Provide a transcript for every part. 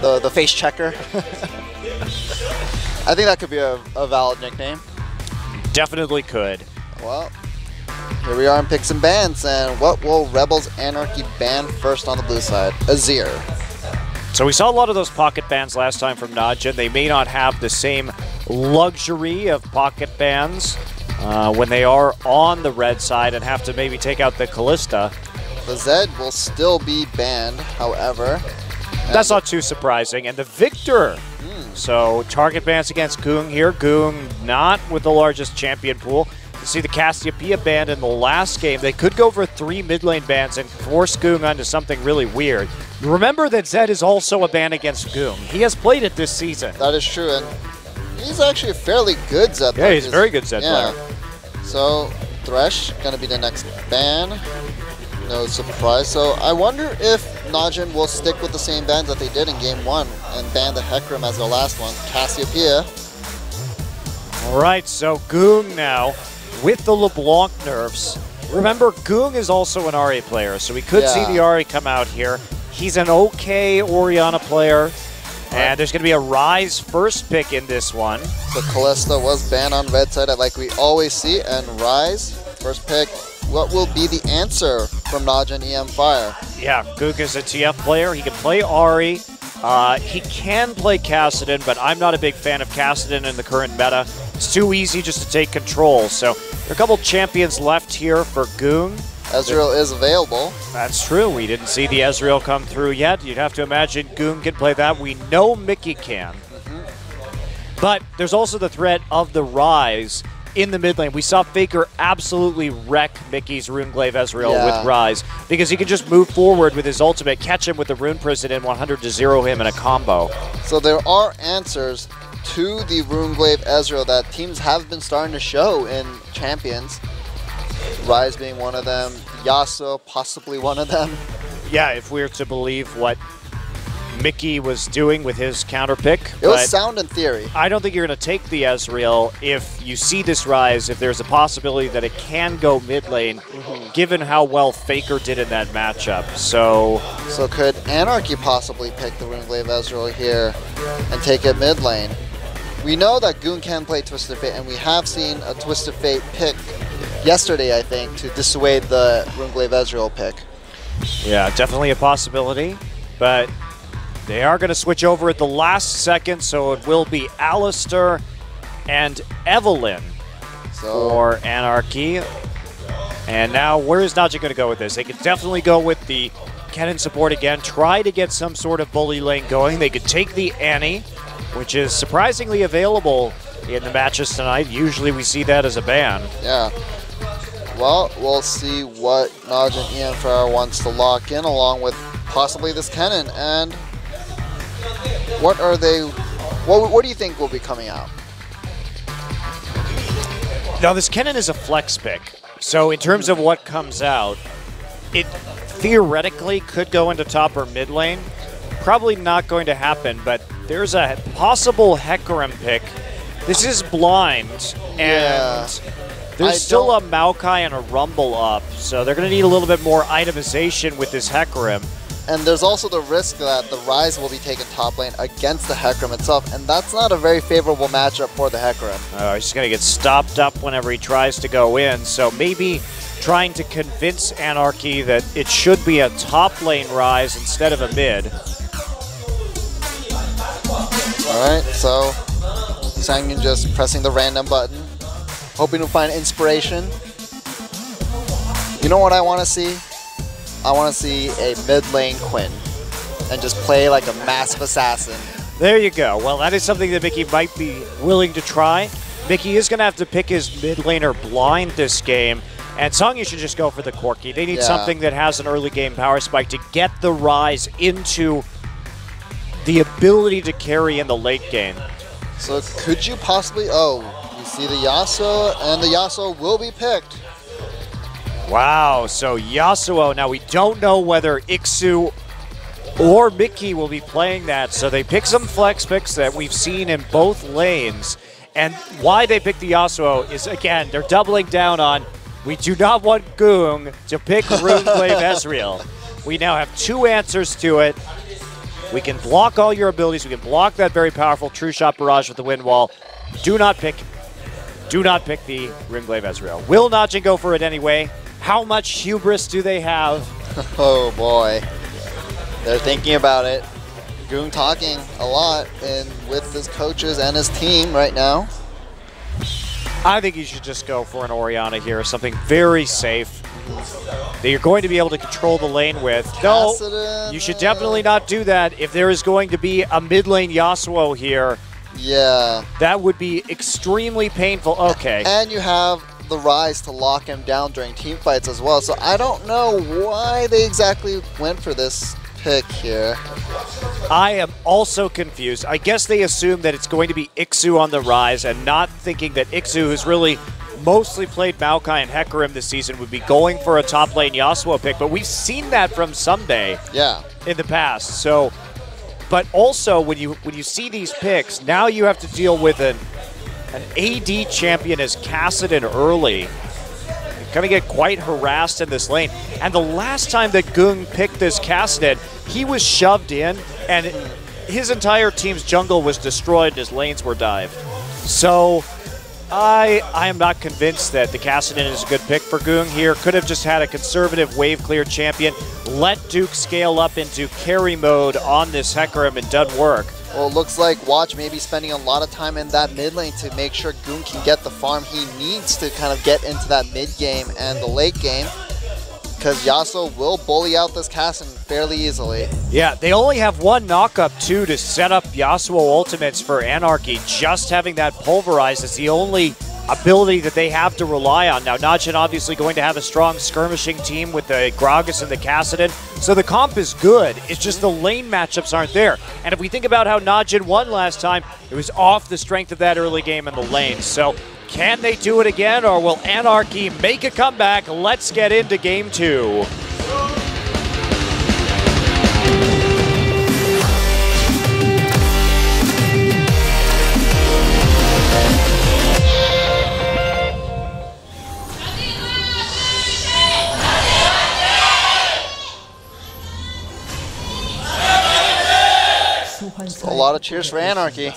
the face checker. I think that could be a valid nickname. Definitely could. Well, here we are in picks and bans, and what will Rebels Anarchy ban first on the blue side? Azir. So we saw a lot of those pocket bans last time from Najin. They may not have the same luxury of pocket bans when they are on the red side and have to maybe take out the Callista. The Zed will still be banned, however. That's not too surprising. And the Victor. So target bans against Goong here. Goong not with the largest champion pool. You see the Cassiopeia banned in the last game. They could go for 3 mid lane bans and force Goong onto something really weird. Remember that Zed is also a ban against Goong. He has played it this season. That is true, and he's actually a fairly good Zed player. Yeah, he's a very good Zed player. So Thresh gonna be the next ban. No surprise. So I wonder if Najin will stick with the same bans that they did in game 1 and ban the Hecarim as their last one. Cassiopeia. All right, so Goong now with the LeBlanc nerfs. Remember, Goong is also an Ahri player, so we could see the Ahri come out here. He's an okay Orianna player, and there's going to be a Ryze first pick in this one. So Callista was banned on red side, like we always see, and Ryze, first pick. What will be the answer from Najin mFire? Yeah, Goong is a TF player. He can play Ahri. He can play Kassadin, but I'm not a big fan of Kassadin in the current meta. It's too easy just to take control. So there are a couple champions left here for Goong. Ezreal is available. That's true. We didn't see the Ezreal come through yet. You'd have to imagine Goong can play that. We know Mickey can. But there's also the threat of the Ryze in the mid lane. We saw Faker absolutely wreck Mickey's Runeglaive Ezreal with Ryze because he can just move forward with his ultimate, catch him with the Rune Prison and 100 to 0 him in a combo. So there are answers to the Runeglaive Ezreal that teams have been starting to show in Champions. Ryze being one of them, Yasuo possibly one of them. Yeah, if we're to believe what Mickey was doing with his counter pick. It was sound in theory. I don't think you're going to take the Ezreal if you see this Ryze, if there's a possibility that it can go mid lane, given how well Faker did in that matchup. So could Anarchy possibly pick the Runeglaive Ezreal here and take it mid lane? We know that Goong can play Twisted Fate, and we have seen a Twisted Fate pick yesterday, I think, to dissuade the Runeglaive Ezreal pick. Yeah, definitely a possibility, but they are going to switch over at the last second, so it will be Alistair and Evelyn for Anarchy. And now, where is Najin going to go with this? They could definitely go with the Kennen support again, try to get some sort of bully lane going. They could take the Annie, which is surprisingly available in the matches tonight. Usually we see that as a ban. Yeah. Well, we'll see what Najin mFire wants to lock in along with possibly this Kennen. And what are they? What do you think will be coming out? Now, this Kennen is a flex pick. So in terms of what comes out, it theoretically could go into top or mid lane. Probably not going to happen, but there's a possible Hecarim pick. This is blind, and there's still a Maokai and a Rumble up, so they're going to need a little bit more itemization with this Hecarim. And there's also the risk that the Ryze will be taken top lane against the Hecarim itself, and that's not a very favorable matchup for the Hecarim. He's going to get stopped up whenever he tries to go in, so maybe trying to convince Anarchy that it should be a top lane Ryze instead of a mid. Alright, so Sangyun just pressing the random button, hoping to find inspiration. You know what I want to see? I want to see a mid lane Quinn and just play like a massive assassin. There you go. Well, that is something that Mickey might be willing to try. Mickey is going to have to pick his mid laner blind this game, and Songyu should just go for the Corki. They need something that has an early game power spike to get the Ryze into the ability to carry in the late game. So could you possibly, you see the Yasuo, and the Yasuo will be picked. Wow, so Yasuo, now we don't know whether Ixu or Mickey will be playing that, so they pick some flex picks that we've seen in both lanes. And why they picked the Yasuo is, again, they're doubling down on, we do not want Goong to pick Runeglaive Ezreal. We now have two answers to it. We can block all your abilities. We can block that very powerful True Shot Barrage with the Wind Wall. Do not pick the Rimglaive Ezreal. Will Najin go for it anyway? How much hubris do they have? Oh boy. They're thinking about it. Goong talking a lot with his coaches and his team right now. I think you should just go for an Orianna here, something very safe that you're going to be able to control the lane with. No, you should definitely not do that. If there is going to be a mid lane Yasuo here, yeah, that would be extremely painful. Okay. And you have the Rise to lock him down during team fights as well. So I don't know why they exactly went for this pick here. I am also confused. I guess they assume that it's going to be Ixu on the Rise and not thinking that Ixu, who's really mostly played Maokai and Hecarim this season, would be going for a top lane Yasuo pick. But we've seen that from Someday in the past. So, but also when you see these picks, now you have to deal with an AD champion as Kassadin early. You're going to get quite harassed in this lane. And the last time that Goong picked this Kassadin, he was shoved in, and his entire team's jungle was destroyed, his lanes were dived. So I am not convinced that the Kassadin is a good pick for Goong here. Could have just had a conservative wave clear champion. Let Duke scale up into carry mode on this Hecarim and done work. Well, it looks like Watch may be spending a lot of time in that mid lane to make sure Goong can get the farm he needs to kind of get into that mid game and the late game, because Yasuo will bully out this Kassadin fairly easily. Yeah, they only have one knockup too to set up Yasuo ultimates for Anarchy. Just having that Pulverize is the only ability that they have to rely on. Now, Najin obviously going to have a strong skirmishing team with the Gragas and the Kassadin, so the comp is good. It's just the lane matchups aren't there. And if we think about how Najin won last time, it was off the strength of that early game in the lane. So can they do it again, or will Anarchy make a comeback? Let's get into game 2. A lot of cheers for Anarchy.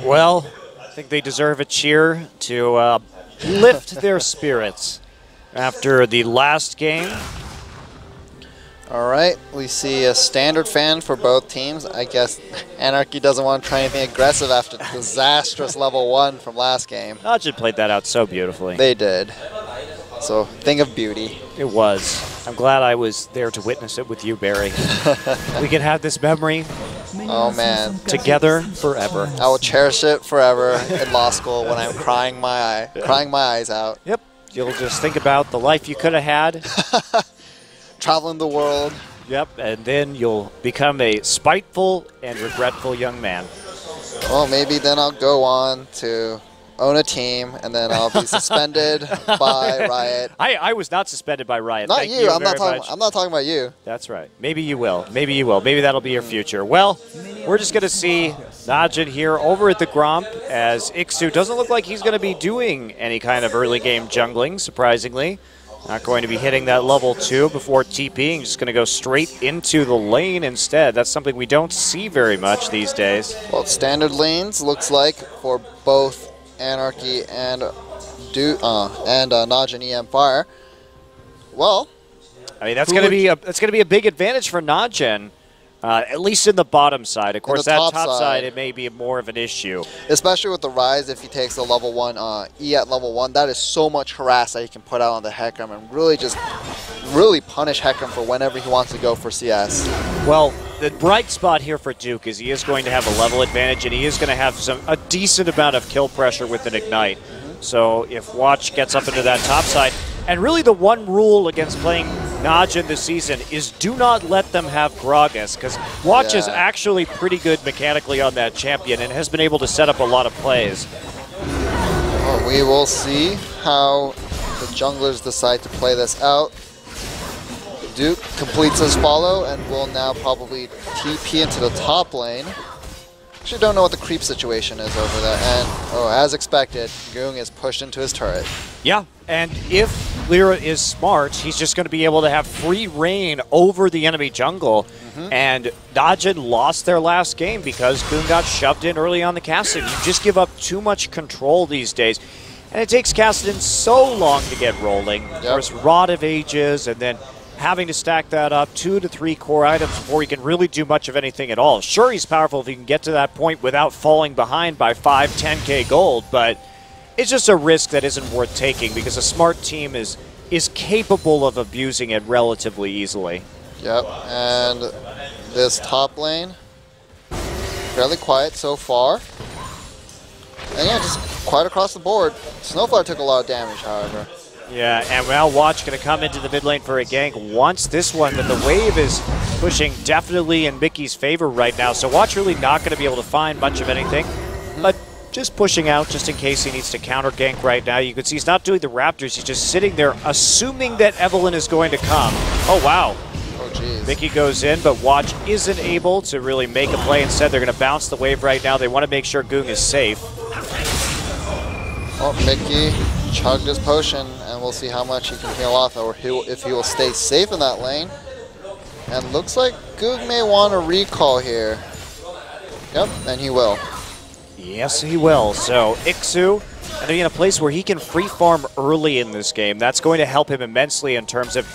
Well, I think they deserve a cheer to lift their spirits after the last game. All right, we see a standard fan for both teams. I guess Anarchy doesn't want to try anything aggressive after the disastrous level 1 from last game. Najin played that out so beautifully. They did. So, thing of beauty. It was. I'm glad I was there to witness it with you, Barry. We can have this memory. Oh man, together forever. I will cherish it forever in law school when I'm crying my eyes out. Yep, you'll just think about the life you could have had. Traveling the world. Yep, and then you'll become a spiteful and regretful young man. Well, maybe then I'll go on to own a team, and then I'll be suspended by Riot. I was not suspended by Riot. Not Thank you. I'm not talking about you. That's right. Maybe you will. Maybe you will. Maybe that'll be your future. Well, we're just going to see Najin here over at the Gromp, as Ixu doesn't look like he's going to be doing any kind of early game jungling, surprisingly. Not going to be hitting that level 2 before TPing, just going to go straight into the lane instead. That's something we don't see very much these days. Well, standard lanes looks like for both Anarchy and Najin mFire. Well, I mean that's going to be a big advantage for Najin, at least in the bottom side. Of course, that top side it may be more of an issue, especially with the Rise. If he takes the level 1 E at level 1, that is so much harass that he can put out on the Hecarim and really punish Hecarim for whenever he wants to go for CS. Well, the bright spot here for Duke is he is going to have a level advantage, and he is going to have a decent amount of kill pressure with an Ignite. So if Watch gets up into that top side, and really the one rule against playing Najin this season is do not let them have Gragas, because Watch is actually pretty good mechanically on that champion and has been able to set up a lot of plays. Well, we will see how the junglers decide to play this out. Duke completes his follow and will now probably TP into the top lane. Actually don't know what the creep situation is over there. And, as expected, Goong is pushed into his turret. Yeah, and if Lyra is smart, he's just going to be able to have free reign over the enemy jungle. And Najin lost their last game because Goon got shoved in early on the Kassadin. You just give up too much control these days. And it takes Kassadin so long to get rolling. Of course, Rod of Ages, and then having to stack that up 2 to 3 core items before he can really do much of anything at all. Sure, he's powerful if he can get to that point without falling behind by 5, 10K gold, but it's just a risk that isn't worth taking because a smart team is capable of abusing it relatively easily. Yep, and this top lane, fairly quiet so far. And yeah, just quiet across the board. Snowflower took a lot of damage, however. Yeah, and now Watch going to come into the mid lane for a gank. Wants this one, but the wave is pushing definitely in Mickey's favor right now. So Watch really not going to be able to find much of anything, but just pushing out just in case he needs to counter gank right now. You can see he's not doing the Raptors. He's just sitting there assuming that Evelyn is going to come. Oh, wow. Oh, jeez. Mickey goes in, but Watch isn't able to really make a play. Instead, they're going to bounce the wave right now. They want to make sure Goong is safe. Oh, Mickey chugged his potion, and we'll see how much he can heal off, or if he will stay safe in that lane. And looks like Goong may want a recall here. Yep, and he will. Yes, he will. So Ixu, and in a place where he can free farm early in this game. That's going to help him immensely in terms of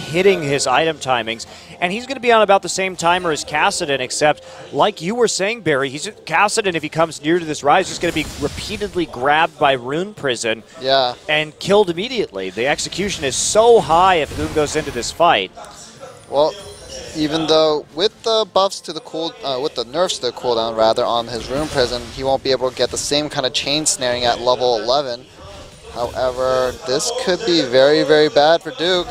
hitting his item timings. And he's going to be on about the same timer as Kassadin, except like you were saying, Barry, Kassadin, if he comes near to this rise, is going to be repeatedly grabbed by Rune Prison and killed immediately. The execution is so high if Goon goes into this fight. Well, even though with the buffs to the with the nerfs to the cooldown rather on his Rune Prison, he won't be able to get the same kind of chain snaring at level 11. However, this could be very, very bad for Duke.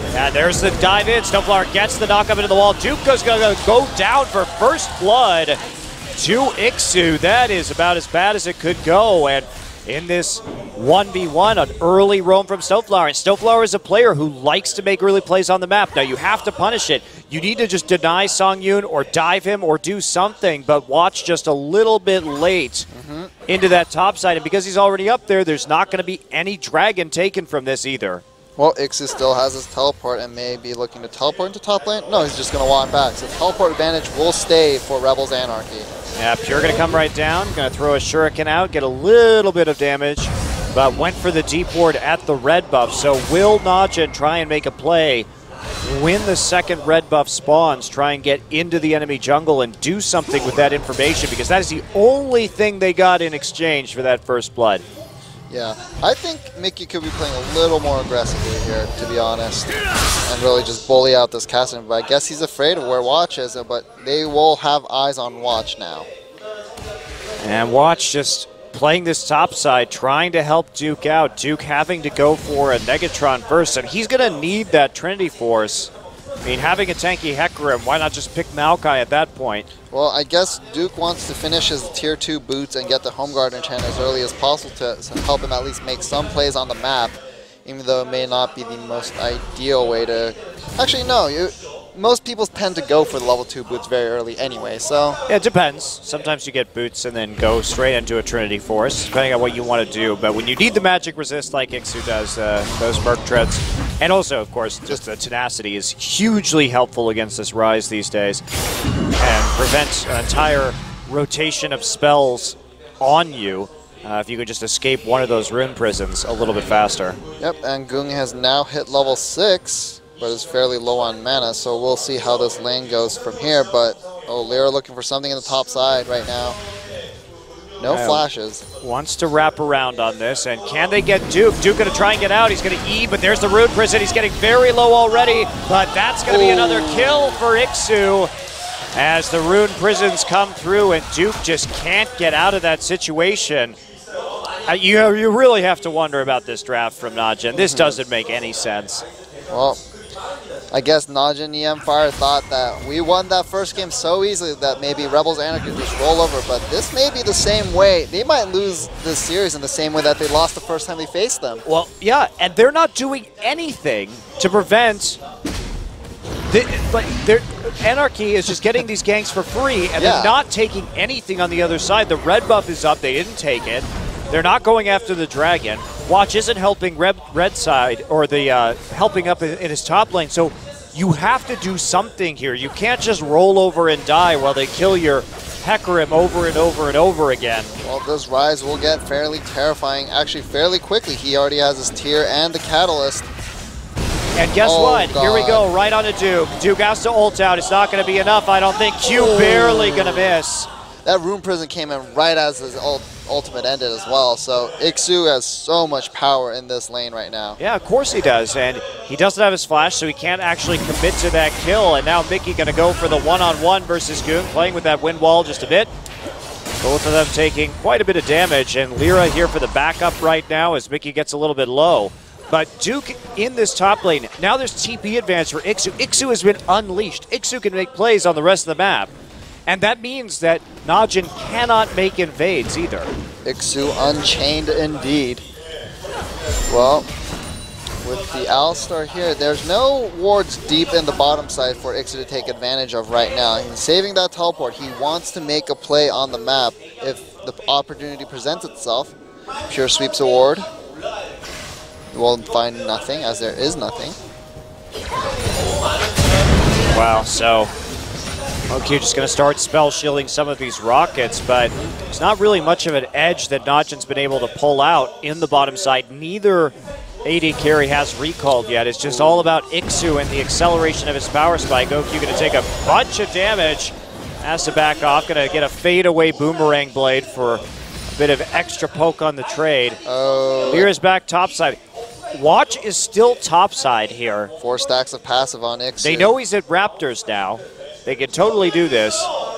And there's the dive in. Snowflower gets the knock up into the wall. Duke is going to go down for first blood to Ixu. That is about as bad as it could go. And in this 1v1, an early roam from Snowflower. And Snowflower is a player who likes to make early plays on the map. Now, you have to punish it. You need to just deny Songyun or dive him or do something, but watch just a little bit late into that top side. And because he's already up there, there's not going to be any dragon taken from this either. Well, Ixu still has his teleport and may be looking to teleport into top lane. No, he's just going to walk back. So teleport advantage will stay for Rebels Anarchy. Yeah, Pure going to come right down. Going to throw a Shuriken out, get a little bit of damage, but went for the deep ward at the red buff. So will Najin try and make a play when the second red buff spawns, try and get into the enemy jungle and do something with that information, because that is the only thing they got in exchange for that first blood. Yeah, I think Mickey could be playing a little more aggressively here, to be honest, and really just bully out this Kassadin. But I guess he's afraid of where Watch is, but they will have eyes on Watch now. And Watch just playing this top side, trying to help Duke out. Duke having to go for a Negatron first, and he's going to need that Trinity Force. I mean, having a tanky Hecarim, why not just pick Maokai at that point? Well, I guess Duke wants to finish his tier 2 boots and get the Home Guard enchant as early as possible to help him at least make some plays on the map, even though it may not be the most ideal way to... Actually, no. Most people tend to go for the level 2 boots very early anyway, so... Yeah, it depends. Sometimes you get boots and then go straight into a Trinity Force, depending on what you want to do. But when you need the magic resist like Ixu does, those Merc Treads, and also, of course, just the tenacity is hugely helpful against this Rise these days, and prevents an entire rotation of spells on you if you could just escape one of those Rune Prisons a little bit faster. Yep, and Goong has now hit level 6. But is fairly low on mana, so we'll see how this lane goes from here. But, oh, Lyra looking for something in the top side right now. No flashes. Wants to wrap around on this, and can they get Duke? Duke going to try and get out. He's going to E, but there's the Rune Prison. He's getting very low already, but that's going to be another kill for Ixu as the Rune Prisons come through, and Duke just can't get out of that situation. You really have to wonder about this draft from Najin. This doesn't make any sense. Well, I guess Najin and mFire thought that we won that first game so easily that maybe Rebels Anarchy could just roll over, but this may be the same way. They might lose this series in the same way that they lost the first time they faced them. Well, yeah, and they're not doing anything to prevent... Anarchy is just getting these ganks for free, and they're not taking anything on the other side. The red buff is up. They didn't take it. They're not going after the dragon. Watch isn't helping red side, or the helping up in his top lane. So you have to do something here. You can't just roll over and die while they kill your Hecarim over and over and over again. Well, this Rise will get fairly terrifying, actually fairly quickly. He already has his tier and the Catalyst. And guess what? God. Here we go, right on to Duke. Duke has to ult out. It's not going to be enough, I don't think. Q barely going to miss. That Rune Prison came in right as his ultimate ended as well, so Ixu has so much power in this lane right now. Yeah, of course he does, and he doesn't have his flash, so he can't actually commit to that kill, and now Mickey going to go for the one-on-one versus Goong, playing with that wind wall just a bit. Both of them taking quite a bit of damage, and Lyra here for the backup right now as Mickey gets a little bit low. But Duke in this top lane, now there's TP advantage for Ixu. Ixu has been unleashed. Ixu can make plays on the rest of the map. And that means that Najin cannot make invades either. Ixu unchained indeed. Well, with the Alistar here, there's no wards deep in the bottom side for Ixu to take advantage of right now. He's saving that teleport. He wants to make a play on the map if the opportunity presents itself. Pure sweeps a ward. We'll find nothing, as there is nothing. Wow, so OQ just going to start spell shielding some of these rockets, but there's not really much of an edge that Najin's been able to pull out in the bottom side. Neither AD carry has recalled yet. It's just all about Ixu and the acceleration of his power spike. OQ going to take a bunch of damage. Has to back off. Going to get a fadeaway boomerang blade for a bit of extra poke on the trade. Lyra's back topside. Watch is still topside here. 4 stacks of passive on Ixu. They know he's at Raptors now. They can totally do this.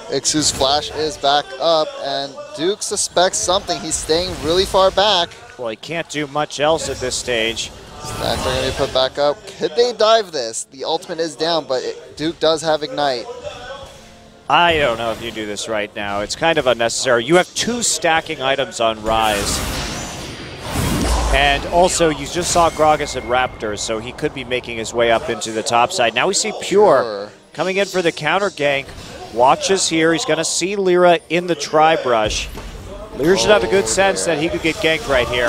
Ixu's flash is back up, and Duke suspects something. He's staying really far back. Well, he can't do much else at this stage. Stacks are going to be put back up. Could they dive this? The ultimate is down, but Duke does have Ignite. I don't know if you do this right now. It's kind of unnecessary. You have 2 stacking items on Rise. And also, you just saw Gragas at Raptors, so he could be making his way up into the top side. Now we see Pure coming in for the counter gank. Watch is here. He's going to see Lyra in the tri-brush. Lyra should have a good sense that he could get ganked right here.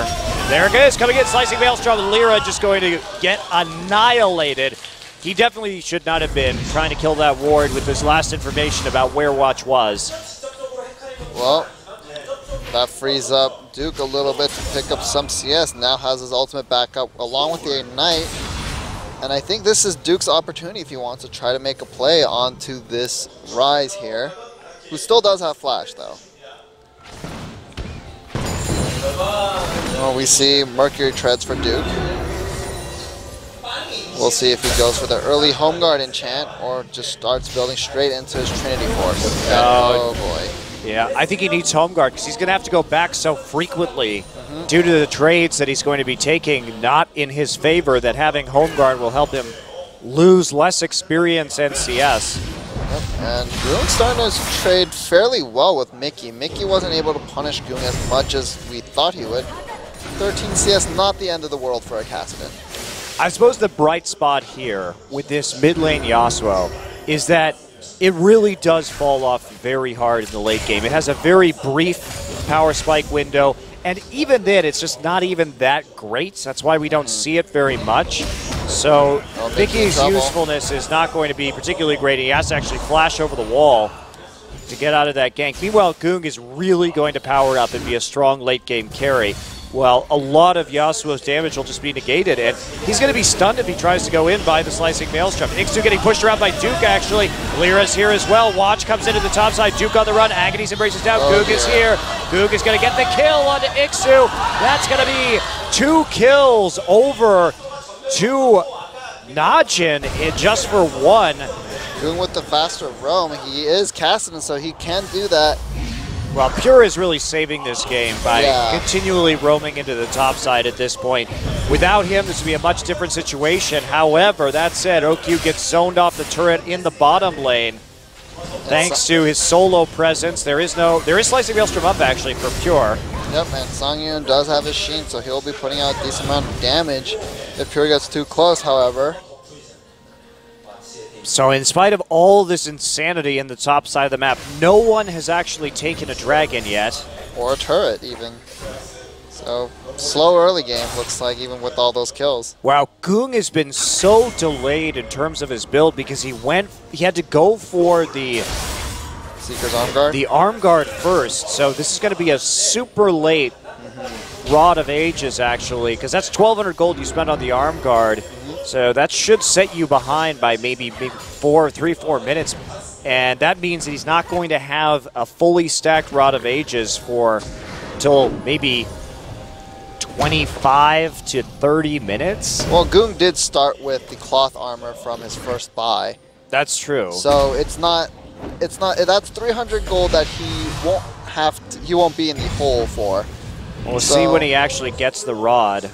There it is, coming in, slicing Maelstrom. Lyra just going to get annihilated. He definitely should not have been trying to kill that ward with this last information about where Watch was. Well, that frees up Duke a little bit to pick up some CS. Now has his ultimate back up along with the Ignite. And I think this is Duke's opportunity if he wants to try to make a play onto this Rise here, who still does have flash though. Well, we see Mercury treads for Duke. We'll see if he goes for the early Home Guard enchant or just starts building straight into his Trinity Force. Oh boy. Yeah, I think he needs Home Guard because he's going to have to go back so frequently due to the trades that he's going to be taking not in his favor, that having Home Guard will help him lose less experience and CS. Yep, and Goong's starting to trade fairly well with Mickey. Mickey wasn't able to punish Goong as much as we thought he would. 13 CS, not the end of the world for a Kassadin. I suppose the bright spot here with this mid lane Yasuo is that it really does fall off very hard in the late game. It has a very brief power spike window, and even then, it's just not even that great. That's why we don't see it very much. So Mickey's usefulness is not going to be particularly great. He has to actually flash over the wall to get out of that gank. Meanwhile, Goong is really going to power up and be a strong late game carry. Well, a lot of Yasuo's damage will just be negated, and he's going to be stunned if he tries to go in by the slicing Maelstrom. Ixu getting pushed around by Duke, actually. Lyra's here as well. Watch comes into the top side. Duke on the run. Agony's embraces down. Goong is here. Goong is going to get the kill onto Ixu. That's going to be 2 kills over to Najin just for 1. Goong with the faster roam. He is Kassadin, so he can do that. Well, Pure is really saving this game by continually roaming into the top side at this point. Without him, this would be a much different situation. However, that said, OQ gets zoned off the turret in the bottom lane. Thanks to his solo presence. There is Slicing Maelstrom up, actually, for Pure. Yep, and Songyun does have his Sheen, so he'll be putting out a decent amount of damage if Pure gets too close, however. So in spite of all this insanity in the top side of the map, no one has actually taken a dragon yet. Or a turret, even. So, slow early game, looks like, even with all those kills. Wow, Goong has been so delayed in terms of his build because he had to go for the Seeker's arm guard? The arm guard first, so this is going to be a super late Rod of Ages, actually, because that's 1,200 gold you spent on the arm guard, so that should set you behind by maybe 3-4 minutes, and that means that he's not going to have a fully stacked Rod of Ages till maybe 25 to 30 minutes. Well, Goong did start with the cloth armor from his first buy. That's true. So that's 300 gold that he won't be in the hole for. We'll see when he actually gets the rod.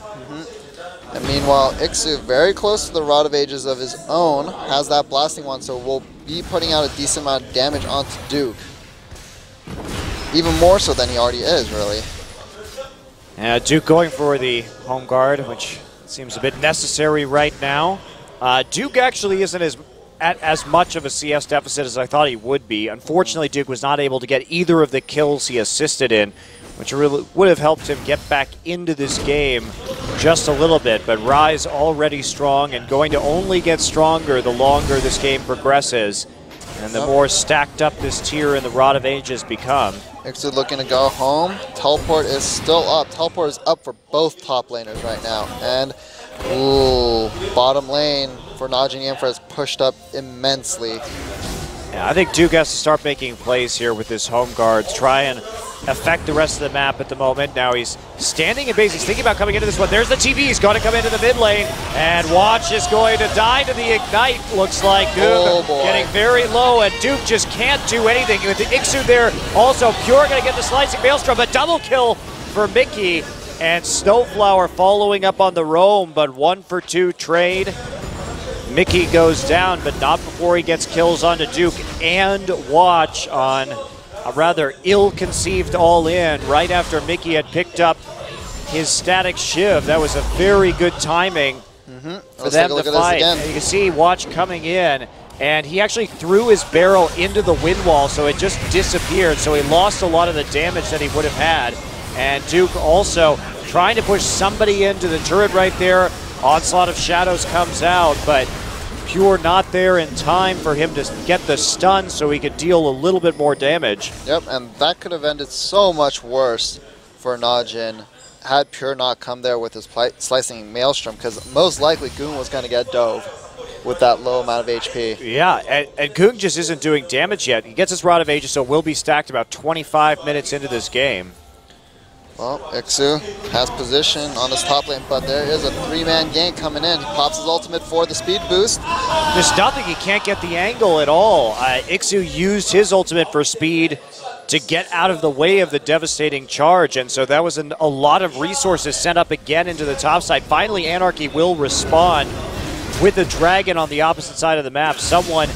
And meanwhile, Ixu, very close to the Rod of Ages of his own, has that blasting one, so will be putting out a decent amount of damage onto Duke. Even more so than he already is, really. Duke going for the home guard, which seems a bit necessary right now. Duke actually isn't at as much of a CS deficit as I thought he would be. Unfortunately, Duke was not able to get either of the kills he assisted in, which really would have helped him get back into this game just a little bit. But Rise already strong and going to only get stronger the longer this game progresses and the more stacked up this tier in the Rod of Ages become. Ixu looking to go home. Teleport is still up. Teleport is up for both top laners right now. And, ooh, bottom lane for Najin mFire is pushed up immensely. Yeah, I think Duke has to start making plays here with his home guards, try and affect the rest of the map at the moment. Now he's standing in base. He's thinking about coming into this one. There's the TV. He's going to come into the mid lane. And Watch is going to die to the Ignite, looks like. Goong getting very low, and Duke just can't do anything. With the Ixu there, also Pure going to get the Slicing Maelstrom, but double kill for Mickey. And Snowflower following up on the roam, but 1-for-2 trade. Mickey goes down, but not before he gets kills onto Duke and Watch on a rather ill-conceived all-in right after Mickey had picked up his static shiv. That was a very good timing for them to fight. And you can see Watch coming in, and he actually threw his barrel into the wind wall, so it just disappeared. So he lost a lot of the damage that he would have had. And Duke also trying to push somebody into the turret right there. Onslaught of Shadows comes out, but Pure not there in time for him to get the stun so he could deal a little bit more damage. Yep, and that could have ended so much worse for Najin had Pure not come there with his Slicing Maelstrom, because most likely Goong was going to get dove with that low amount of HP. Yeah, and Goong just isn't doing damage yet. He gets his Rod of Ages, so will be stacked about 25 minutes into this game. Well, Ixu has position on this top lane, but there is a 3-man gank coming in. He pops his ultimate for the speed boost. There's nothing, he can't get the angle at all. Ixu used his ultimate for speed to get out of the way of the devastating charge, and so that was a lot of resources sent up again into the top side. Finally, Anarchy will respond with a dragon on the opposite side of the map. Someone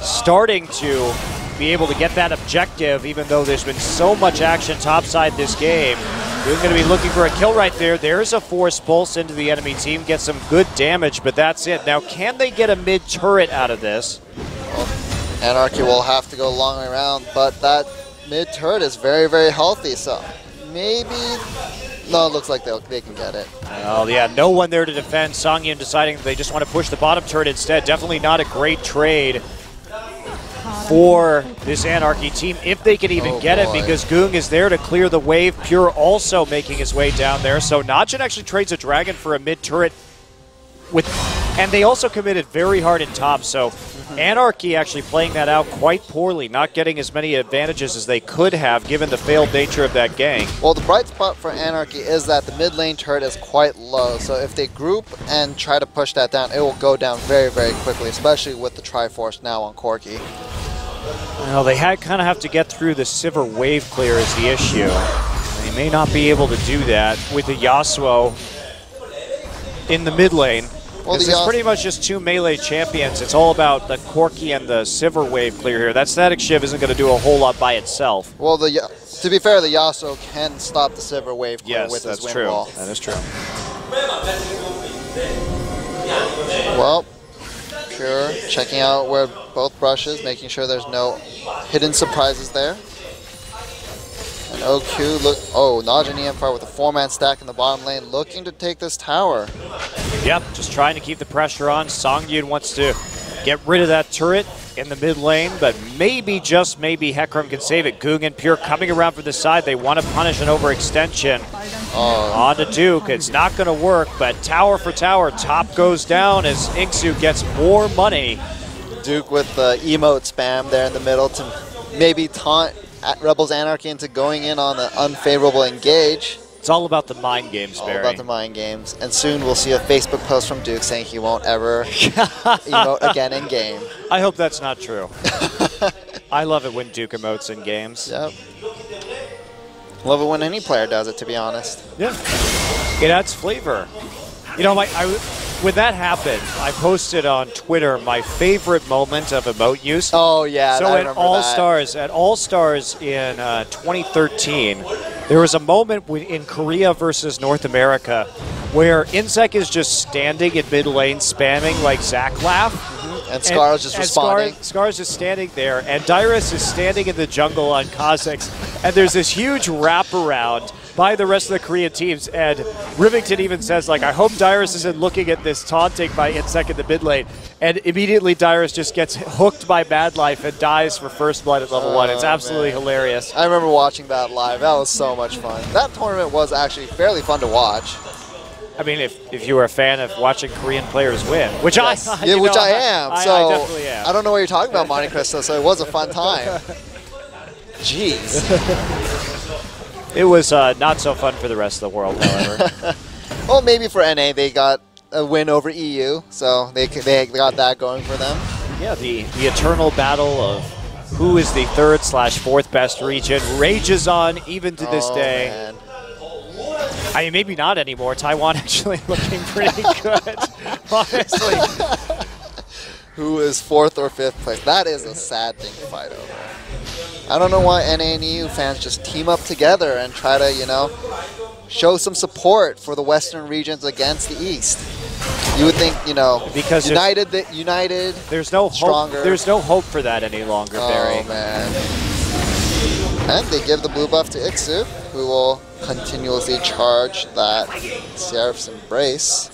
starting to be able to get that objective, even though there's been so much action topside this game. We're going to be looking for a kill right there. There's a Force Pulse into the enemy team, get some good damage, but that's it. Now, can they get a mid turret out of this? Well, Anarchy will have to go a long way around, but that mid turret is very, very healthy, so maybe... No, it looks like they can get it. Oh, yeah, no one there to defend. Songyun deciding they just want to push the bottom turret instead. Definitely not a great trade for this Anarchy team, if they can even get it, because Goong is there to clear the wave. Pure also making his way down there. So Najin actually trades a dragon for a mid-turret, and they also committed very hard in top. So Anarchy actually playing that out quite poorly, not getting as many advantages as they could have given the failed nature of that gank. Well, the bright spot for Anarchy is that the mid lane turret is quite low, so if they group and try to push that down, it will go down very, very quickly, especially with the Triforce now on Corki. Well, they kind of have to get through the Sivir wave clear is the issue. They may not be able to do that with the Yasuo in the mid lane. Well, it's pretty much just two melee champions. It's all about the Corki and the Sivir wave clear here. That static shiv isn't going to do a whole lot by itself. Well, to be fair, the Yasuo can stop the Sivir wave clear with his wind wall. That is true. Well, Pure checking out where both brushes, making sure there's no hidden surprises there. And OQ look. Oh, Najin mFire with a 4-man stack in the bottom lane, looking to take this tower. Yep, just trying to keep the pressure on. Songyun wants to get rid of that turret in the mid lane, but maybe, just maybe, Hecarim can save it. Goong and Pure coming around from the side. They want to punish an overextension. On to Duke. It's not going to work, but tower for tower, top goes down as Ixu gets more money. Duke with the emote spam there in the middle to maybe taunt Rebels Anarchy into going in on the unfavorable engage. It's all about the mind games, Barry. All about the mind games. And soon we'll see a Facebook post from Duke saying he won't ever emote again in game. I hope that's not true. I love it when Duke emotes in games. Yep. Love it when any player does it, to be honest. Yeah. It adds flavor. You know, when that happened, I posted on Twitter my favorite moment of emote use. Oh, yeah. So at All-Stars in 2013, there was a moment in Korea versus North America where Insec is just standing in mid lane spamming like Zach Laugh. And Scar's just responding. Scar's just standing there, and Dyrus is standing in the jungle on Kha'Zix, and there's this huge wraparound by the rest of the Korean teams, and Rivington even says, like, I hope Dyrus isn't looking at this taunting by Insec in the mid lane, and immediately Dyrus just gets hooked by Bad Life and dies for first blood at level 1. It's absolutely hilarious. I remember watching that live. That was so much fun. That tournament was actually fairly fun to watch. I mean, if you were a fan of watching Korean players win, which yes. I am. I definitely am. I don't know what you're talking about, Monte Cristo, so it was a fun time. Jeez. It was not so fun for the rest of the world, however. Well, maybe for NA, they got a win over EU, so they got that going for them. Yeah, the eternal battle of who is the 3rd/4th best region rages on even to this day. Man. I mean, maybe not anymore. Taiwan actually looking pretty good, honestly. Who is 4th or 5th place? That is a sad thing to fight over. I don't know why NA and EU fans just team up together and try to, you know, show some support for the Western regions against the East. You would think, you know, because united, there's no stronger. Hope, there's no hope for that any longer, Barry. Oh, man. And they give the blue buff to Ixu, who will continuously charge that Seraph's Embrace.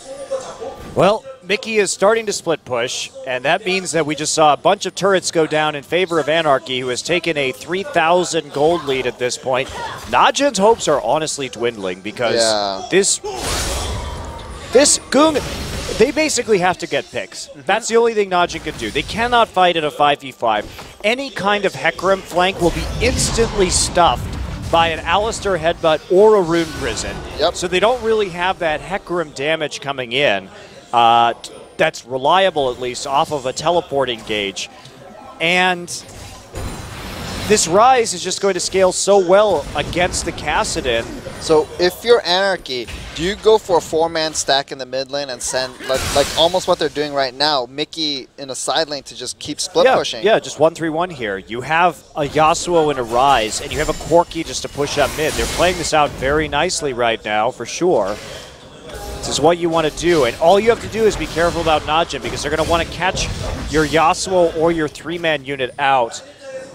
Well, Mickey is starting to split push, and that means that we just saw a bunch of turrets go down in favor of Anarchy, who has taken a 3,000 gold lead at this point. Najin's hopes are honestly dwindling because this Goong, they basically have to get picks. That's the only thing Najin can do. They cannot fight in a 5v5. Any kind of Hecarim flank will be instantly stuffed by an Alistar Headbutt or a Rune Prison. Yep. So they don't really have that Hecarim damage coming in. That's reliable, at least, off of a teleporting gauge. And this Rise is just going to scale so well against the Kassadin. So if you're Anarchy, do you go for a 4-man stack in the mid lane and send, like almost what they're doing right now, Mickey in a side lane to just keep split pushing? Yeah, just 1-3-1 here. You have a Yasuo and a Rise, and you have a Corki just to push up mid. They're playing this out very nicely right now, for sure. This is what you want to do, and all you have to do is be careful about Najin, because they're going to want to catch your Yasuo or your 3-man unit out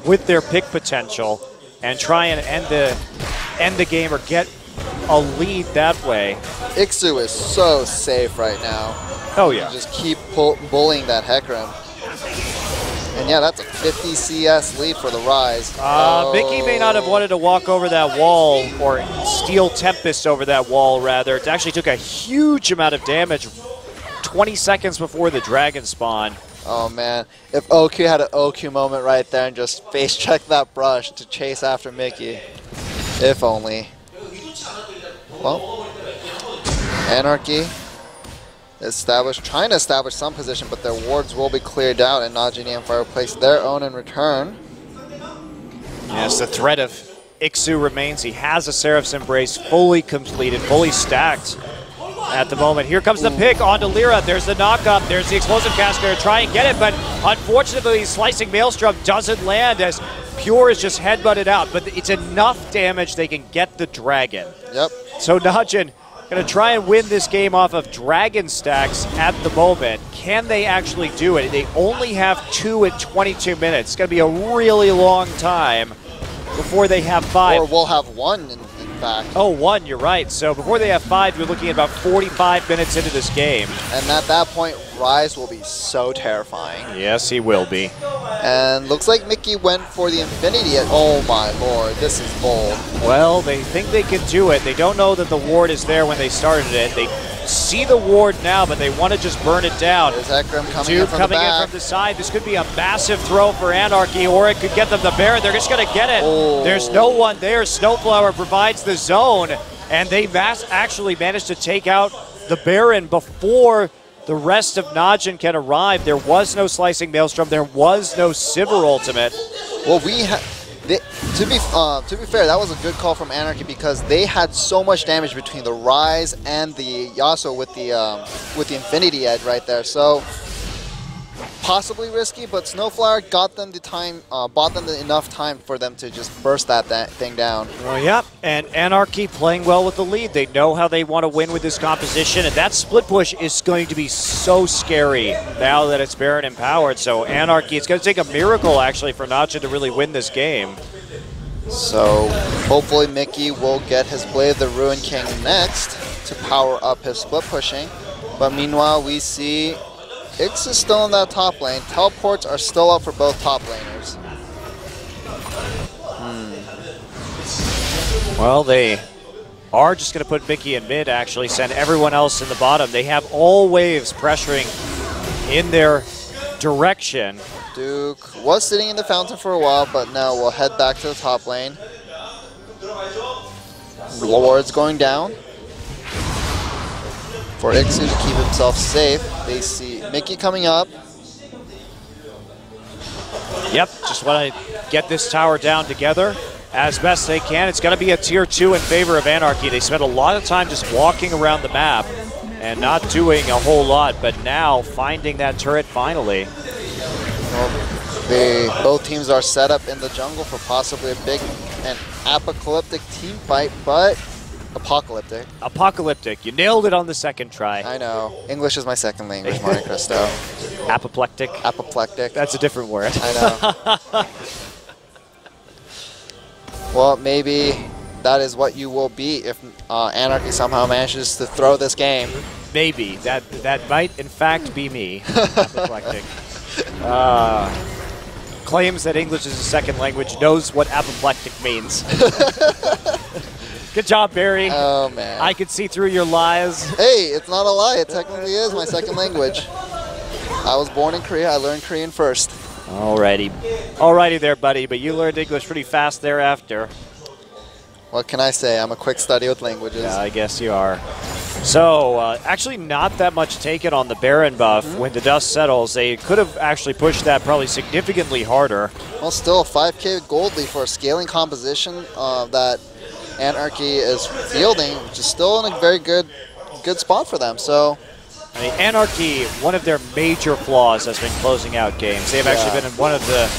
with their pick potential and try and end the game or get a lead that way. Ixu is so safe right now. Oh yeah. Just keep bullying that Hecarim. And yeah, that's a 50 CS lead for the Rise. Mickey may not have wanted to walk over that wall, or steal Tempest over that wall, rather. It actually took a huge amount of damage 20 seconds before the dragon spawn. Oh man, if OQ had an OQ moment right there and just face check that brush to chase after Mickey. If only. Well, Anarchy trying to establish some position, but their wards will be cleared out, and Najin and mFire place their own in return. Yes, the threat of Ixu remains. He has a Seraph's Embrace fully completed, fully stacked at the moment. Here comes the pick onto Lyra. There's the knock-up. There's the Explosive Cascade. Try and get it, but unfortunately, Slicing Maelstrom doesn't land as Pure is just headbutted out. But it's enough damage they can get the dragon. Yep. So Najin going to try and win this game off of dragon stacks at the moment. Can they actually do it? They only have 2 at 22 minutes. It's going to be a really long time before they have 5. Or we'll have 1, in fact. Oh, 1, you're right. So before they have 5, you're looking at about 45 minutes into this game. And at that point, Rise will be so terrifying. Yes, he will be. And looks like Mickey went for the Infinity. Oh my lord, this is bold. Well, they think they can do it. They don't know that the ward is there when they started it. They see the ward now, but they want to just burn it down. There's Ekram coming Duke in from coming the back. in from the side. This could be a massive throw for Anarchy, or it could get them the Baron. They're just going to get it. Oh. There's no one there. Snowflower provides the zone, and they actually managed to take out the Baron before the rest of Najin can arrive. There was no Slicing Maelstrom. There was no Sivir ultimate. Well, to be fair, that was a good call from Anarchy because they had so much damage between the Rise and the Yasuo with the Infinity Edge right there. So possibly risky, but Snowflower got them the time, bought them enough time for them to just burst that thing down. Well, yeah, and Anarchy playing well with the lead. They know how they want to win with this composition, and that split push is going to be so scary now that it's Baron empowered. So Anarchy, it's going to take a miracle actually for Najin to really win this game. So hopefully Mickey will get his Blade of the Ruin King next to power up his split pushing. But meanwhile, we see Ix is still in that top lane. Teleports are still up for both top laners. Well, they are just going to put Mickey in mid, actually, send everyone else in the bottom. They have all waves pressuring in their direction. Duke was sitting in the fountain for a while, but now we'll head back to the top lane. Lord's going down. For Ixu to keep himself safe, they see Mickey coming up. Yep, just want to get this tower down together as best they can. It's going to be a tier 2 in favor of Anarchy. They spent a lot of time just walking around the map and not doing a whole lot, but now finding that turret finally. Well, both teams are set up in the jungle for possibly a big and apocalyptic team fight, but apocalyptic. Apocalyptic. You nailed it on the second try. I know. English is my second language, Monte Cristo. Apoplectic. Apoplectic. That's a different word. I know. Well, maybe that is what you will be if Anarchy somehow manages to throw this game. Maybe. That might, in fact, be me. Apoplectic. Claims that English is a second language, knows what apoplectic means. Good job, Barry. Oh, man. I could see through your lies. Hey, it's not a lie. It technically is my second language. I was born in Korea. I learned Korean first. Alrighty. Alrighty there, buddy, but you learned English pretty fast thereafter. What can I say? I'm a quick study with languages. Yeah, I guess you are. So, actually not that much taken on the Baron buff. When the dust settles, they could have actually pushed that probably significantly harder. Well, still a 5k gold lead for a scaling composition that Anarchy is fielding, which is still in a very good spot for them. So, I mean, Anarchy, one of their major flaws has been closing out games. They've actually been in one of the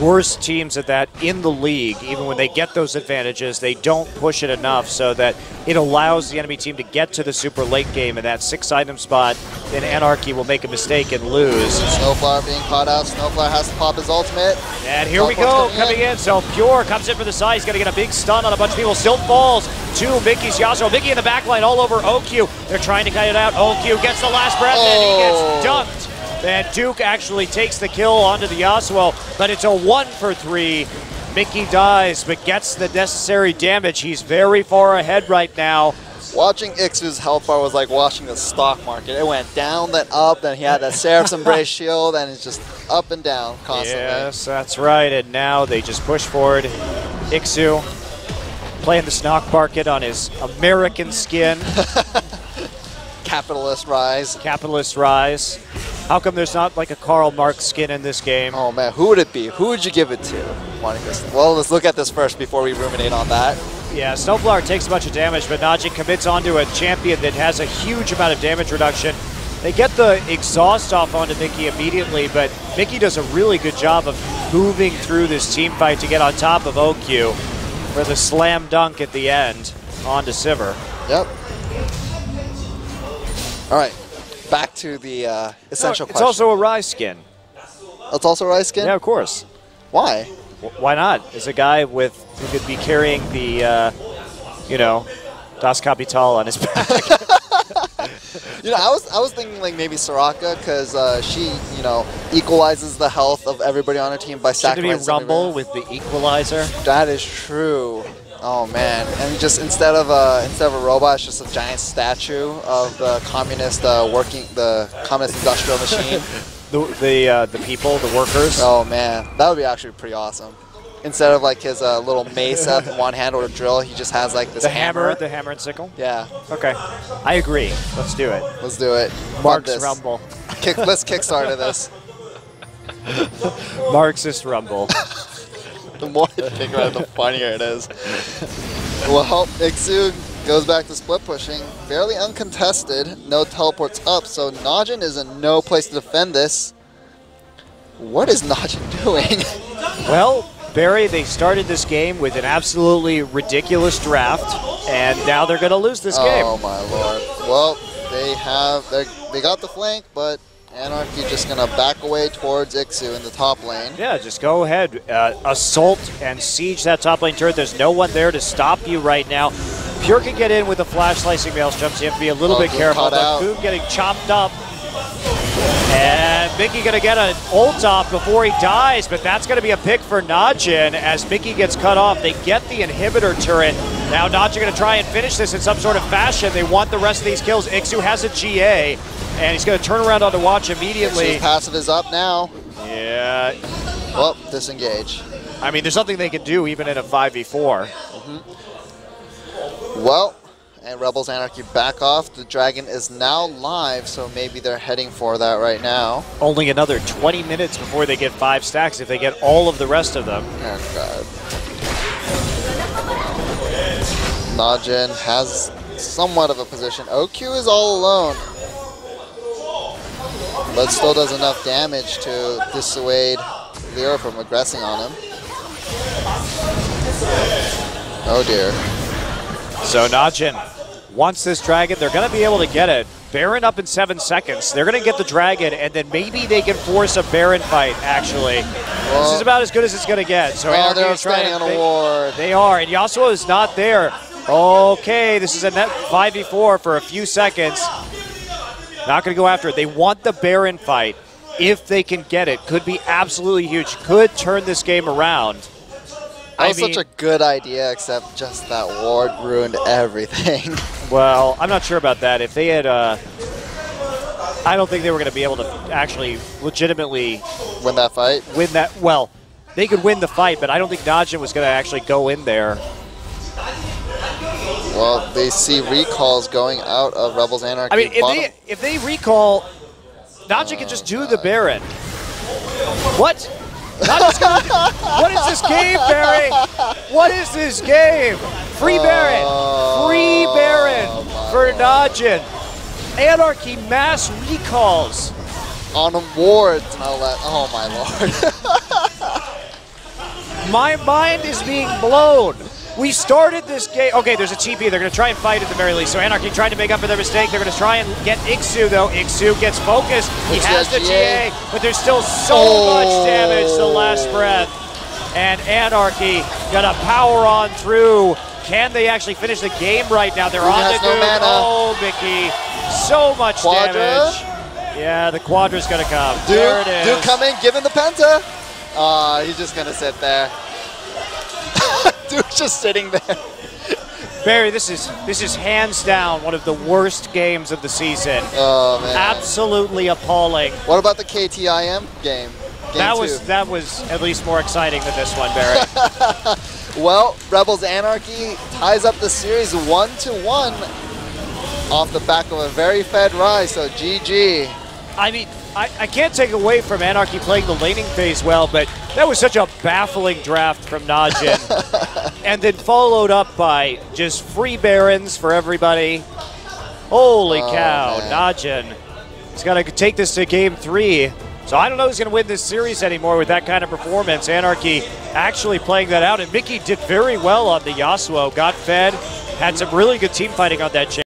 worst teams at that in the league. Even when they get those advantages, they don't push it enough so that it allows the enemy team to get to the super late game in that 6-item spot. Then Anarchy will make a mistake and lose. Snowflower being caught out. Snowflower has to pop his ultimate. And here we go, coming in. So Pure comes in for the side. He's going to get a big stun on a bunch of people. Still falls to Mickey's Yasuo. Mickey in the back line all over OQ. They're trying to cut it out. OQ gets the last breath and he gets dunked. And Duke actually takes the kill onto the Yasuo, but it's a 1-for-3. Mickey dies, but gets the necessary damage. He's very far ahead right now. Watching Ixu's health bar was like watching the stock market. It went down, then up, then he had that Seraph's Embrace shield, and it's just up and down constantly. Yes, that's right, and now they just push forward. Ixu playing the stock market on his American skin. Capitalist rise. Capitalist rise. How come there's not like a Karl Marx skin in this game? Oh man, who would it be? Who would you give it to? Well, let's look at this first before we ruminate on that. Yeah, Snowflower takes a bunch of damage, but Najin commits onto a champion that has a huge amount of damage reduction. They get the exhaust off onto Mickey immediately, but Mickey does a really good job of moving through this team fight to get on top of OQ for the slam dunk at the end onto Sivir. Yep. All right, back to the essential question. It's also a Rise skin. It's also a Rise skin? Yeah, of course. Why? Why not? As a guy who could be carrying the, Das Kapital on his back. I was thinking like maybe Soraka because she, equalizes the health of everybody on her team by sacrificing. Should it be Rumble with the equalizer? That is true. Oh man! And just instead of a robot, it's just a giant statue of the communist communist industrial machine. the people, the workers. Oh man, that would be actually pretty awesome. Instead of like his little mace in one hand or a drill, he just has like this hammer. The hammer and sickle? Yeah. Okay. I agree. Let's do it. Let's do it. Mark's Rumble. Let's kickstart this. Marxist Rumble. The more I think about it, the funnier it is. Well, Iksu goes back to split pushing. Fairly uncontested. No teleports up, so Najin is in no place to defend this. What is Najin doing? Well, Barry, they started this game with an absolutely ridiculous draft, and now they're going to lose this game. Oh my lord. Well, they got the flank, but Anarchy just going to back away towards Iksu in the top lane. Yeah, just go ahead. Assault and siege that top lane turret. There's no one there to stop you right now. Pure can get in with a flash slicing maelstrom, so you have to be a little bit careful. But Boom getting chopped up. And Mickey going to get an ult off before he dies, but that's going to be a pick for Najin as Mickey gets cut off. They get the inhibitor turret. Now Najin going to try and finish this in some sort of fashion. They want the rest of these kills. Iksu has a GA, and he's going to turn around onto watch immediately. Iksu's passive is up now. Yeah. Well, disengage. I mean, there's nothing they can do even in a 5v4. Well, and Rebels Anarchy back off. The dragon is now live, so maybe they're heading for that right now. Only another 20 minutes before they get 5 stacks if they get all of the rest of them. Oh god. Najin has somewhat of a position. OQ is all alone, but still does enough damage to dissuade Lyra from aggressing on him. Oh dear. So Najin wants this dragon. They're going to be able to get it. Baron up in 7 seconds. They're going to get the dragon, and then maybe they can force a Baron fight, actually. Well, this is about as good as it's going to get. So they're standing on a ward. They are, and Yasuo is not there. Okay, this is a net 5v4 for a few seconds. Not going to go after it. They want the Baron fight. If they can get it, could be absolutely huge. Could turn this game around. That was such a good idea, except just that ward ruined everything. Well, I'm not sure about that. If they had, I don't think they were going to be able to actually legitimately win that fight. Well, they could win the fight, but I don't think Najin was going to actually go in there. Well, they see recalls going out of Rebels Anarchy. I mean, if they recall, Najin can just do the Baron. What? What is this game, Barry? What is this game? Free Baron. Free Baron for Najin. Anarchy mass recalls. On wards, no less. Oh my lord. My mind is being blown. We started this game. Okay, there's a TP. They're going to try and fight at the very least. So Anarchy trying to make up for their mistake. They're going to try and get Iksu, though. Iksu gets focused. He has the GA, but there's still so much damage the last breath. And Anarchy going to power on through. Can they actually finish the game right now? They're on the Duke. Oh, Mickey. So much damage. Yeah, the Quadra's going to come. There it is. Duke come in, give him the Penta. He's just going to sit there. Dude's just sitting there. Barry, this is hands down one of the worst games of the season. Oh man. Absolutely appalling. What about the KTIM game? That was at least more exciting than this one, Barry. Well, Rebels Anarchy ties up the series 1-1 off the back of a very fed rise, so GG. I mean, I can't take away from Anarchy playing the laning phase well, but that was such a baffling draft from Najin. And then followed up by just free Barons for everybody. Holy cow, man. Najin. He's got to take this to game 3. So I don't know who's going to win this series anymore with that kind of performance. Anarchy actually playing that out. And Mickey did very well on the Yasuo. Got fed. Had some really good team fighting on that chase.